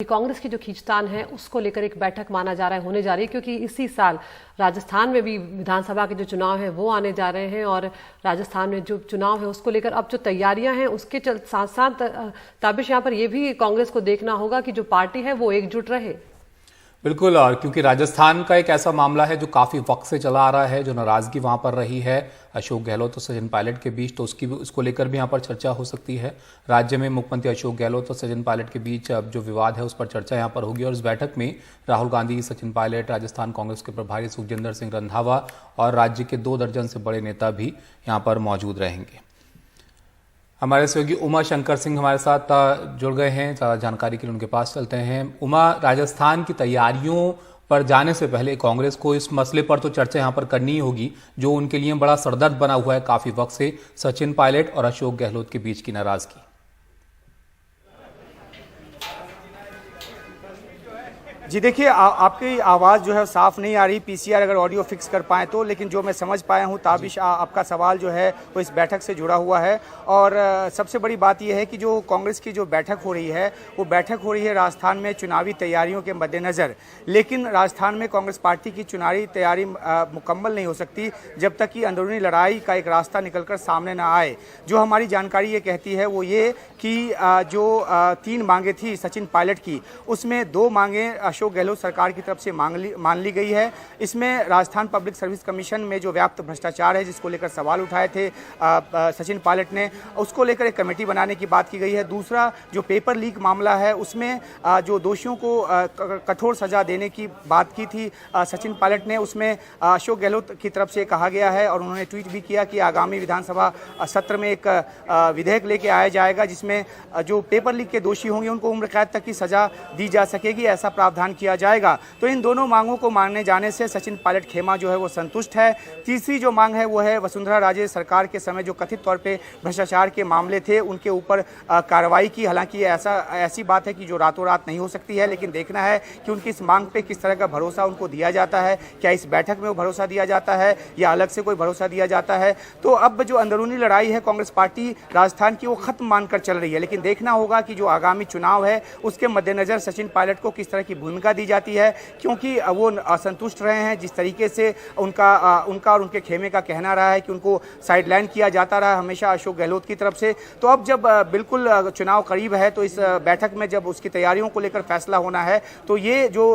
कांग्रेस की जो खींचतान है उसको लेकर एक बैठक माना जा रहा है, होने जा रही है, क्योंकि इसी साल राजस्थान में भी विधानसभा के जो चुनाव है वो आने जा रहे हैं और राजस्थान में जो चुनाव है उसको लेकर अब जो तैयारियां हैं उसके साथ साथ ताबिश यहाँ पर यह भी कांग्रेस को देखना होगा कि जो पार्टी है वो एकजुट रहे। बिल्कुल, और क्योंकि राजस्थान का एक ऐसा मामला है जो काफी वक्त से चला आ रहा है, जो नाराजगी वहां पर रही है अशोक गहलोत और सचिन पायलट के बीच, तो उसको लेकर भी यहाँ पर चर्चा हो सकती है। राज्य में मुख्यमंत्री अशोक गहलोत और सचिन पायलट के बीच अब जो विवाद है उस पर चर्चा यहाँ पर होगी और इस बैठक में राहुल गांधी, सचिन पायलट, राजस्थान कांग्रेस के प्रभारी सुखजिंदर सिंह रंधावा और राज्य के 2 दर्जन से बड़े नेता भी यहाँ पर मौजूद रहेंगे। हमारे सहयोगी उमा शंकर सिंह हमारे साथ जुड़ गए हैं, ज़्यादा जानकारी के लिए उनके पास चलते हैं। उमा, राजस्थान की तैयारियों पर जाने से पहले कांग्रेस को इस मसले पर तो चर्चा यहां पर करनी ही होगी जो उनके लिए बड़ा सरदर्द बना हुआ है काफी वक्त से, सचिन पायलट और अशोक गहलोत के बीच की नाराजगी। जी देखिए, आपकी आवाज़ जो है साफ़ नहीं आ रही, पीसीआर अगर ऑडियो फिक्स कर पाएँ तो, लेकिन जो मैं समझ पाया हूँ ताबिश आपका सवाल जो है वो इस बैठक से जुड़ा हुआ है। और सबसे बड़ी बात यह है कि जो कांग्रेस की जो बैठक हो रही है वो बैठक हो रही है राजस्थान में चुनावी तैयारियों के मद्देनज़र, लेकिन राजस्थान में कांग्रेस पार्टी की चुनावी तैयारी मुकम्मल नहीं हो सकती जब तक कि अंदरूनी लड़ाई का एक रास्ता निकल कर सामने ना आए। जो हमारी जानकारी ये कहती है वो ये कि जो 3 मांगे थी सचिन पायलट की, उसमें 2 मांगे अशोक गहलोत सरकार की तरफ से मान ली गई है। इसमें राजस्थान पब्लिक सर्विस कमीशन में जो व्याप्त भ्रष्टाचार है जिसको लेकर सवाल उठाए थे सचिन पायलट ने, उसको लेकर एक कमेटी बनाने की बात की गई है। दूसरा जो पेपर लीक मामला है उसमें जो दोषियों को कठोर सजा देने की बात की थी सचिन पायलट ने, उसमें अशोक गहलोत की तरफ से कहा गया है और उन्होंने ट्वीट भी किया कि आगामी विधानसभा सत्र में एक विधेयक लेके आया जाएगा जिसमें जो पेपर लीक के दोषी होंगे उनको उम्र कैद तक की सजा दी जा सकेगी, ऐसा प्रावधान किया जाएगा। तो इन दोनों मांगों को मानने जाने से सचिन पायलट खेमा जो है वो संतुष्ट है। तीसरी जो मांग है वो है वसुंधरा राजे सरकार के समय जो कथित तौर पे भ्रष्टाचार के मामले थे उनके ऊपर कार्रवाई की। हालांकि ऐसी बात है कि जो रातों रात नहीं हो सकती है, लेकिन देखना है कि उनकी इस मांग पे किस तरह का भरोसा उनको दिया जाता है। क्या इस बैठक में वो भरोसा दिया जाता है या अलग से कोई भरोसा दिया जाता है। तो अब जो अंदरूनी लड़ाई है कांग्रेस पार्टी राजस्थान की वो खत्म मानकर चल रही है, लेकिन देखना होगा कि जो आगामी चुनाव है उसके मद्देनजर सचिन पायलट को किस तरह की भूमिका दी जाती है, क्योंकि वो असंतुष्ट रहे हैं जिस तरीके से उनका और उनके खेमे का कहना रहा है कि उनको साइडलाइन किया जाता रहा हमेशा अशोक गहलोत की तरफ से। तो अब जब बिल्कुल चुनाव करीब है तो इस बैठक में जब उसकी तैयारियों को लेकर फैसला होना है तो ये जो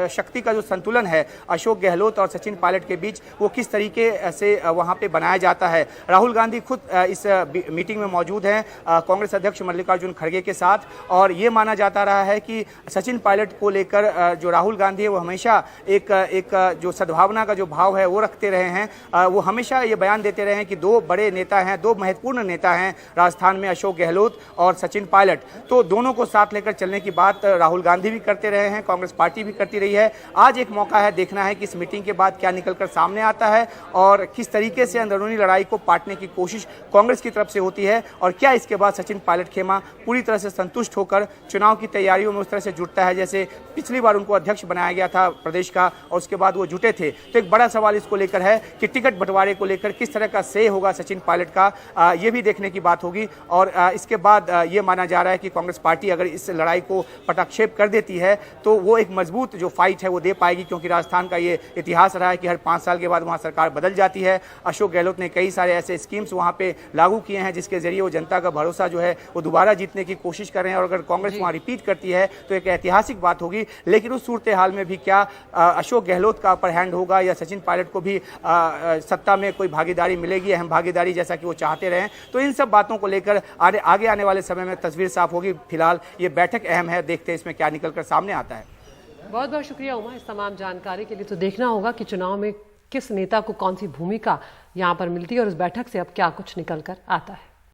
शक्ति का जो संतुलन है अशोक गहलोत और सचिन पायलट के बीच वो किस तरीके से वहां पे बनाया जाता है। राहुल गांधी खुद इस मीटिंग में मौजूद हैं कांग्रेस अध्यक्ष मल्लिकार्जुन खड़गे के साथ, और ये माना जाता रहा है कि सचिन पायलट को लेकर जो राहुल गांधी है वो हमेशा एक जो सद्भावना का जो भाव है वो रखते रहे हैं। वो हमेशा ये बयान देते रहे हैं कि 2 बड़े नेता हैं, 2 महत्वपूर्ण नेता हैं राजस्थान में, अशोक गहलोत और सचिन पायलट। तो दोनों को साथ लेकर चलने की बात राहुल गांधी भी करते रहे हैं, कांग्रेस पार्टी भी करती रही है। आज एक मौका है, देखना है कि इस मीटिंग के बाद क्या निकलकर सामने आता है और किस तरीके से अंदरूनी लड़ाई को पाटने की कोशिश कांग्रेस की तरफ से होती है, और क्या इसके बाद सचिन पायलट खेमा पूरी तरह से संतुष्ट होकर चुनाव की तैयारियों में उस तरह से जुटता है जैसे पिछली बार उनको अध्यक्ष बनाया गया था प्रदेश का और उसके बाद वो जुटे थे। तो एक बड़ा सवाल इसको लेकर है कि टिकट बंटवारे को लेकर किस तरह का से होगा सचिन पायलट का, ये भी देखने की बात होगी। और इसके बाद ये माना जा रहा है कि कांग्रेस पार्टी अगर इस लड़ाई को पटाक्षेप कर देती है तो वो एक मजबूत जो फाइट है वो दे पाएगी, क्योंकि राजस्थान का ये इतिहास रहा है कि हर 5 साल के बाद वहाँ सरकार बदल जाती है। अशोक गहलोत ने कई सारे ऐसे स्कीम्स वहाँ पे लागू किए हैं जिसके जरिए वो जनता का भरोसा जो है वो दोबारा जीतने की कोशिश कर रहे हैं, और अगर कांग्रेस वहाँ रिपीट करती है तो एक ऐतिहासिक बात होगी। लेकिन उस सूरत हाल में भी क्या अशोक गहलोत का अपर हैंड होगा या सचिन पायलट को भी सत्ता में कोई भागीदारी मिलेगी, अहम भागीदारी जैसा कि वो चाहते रहे। तो इन सब बातों को लेकर आगे आने वाले समय में तस्वीर साफ होगी। फिलहाल ये बैठक अहम है, देखते हैं इसमें क्या निकलकर सामने आता है। बहुत बहुत शुक्रिया उमा इस तमाम जानकारी के लिए। तो देखना होगा कि चुनाव में किस नेता को कौन सी भूमिका यहाँ पर मिलती है और इस बैठक से अब क्या कुछ निकल कर आता है।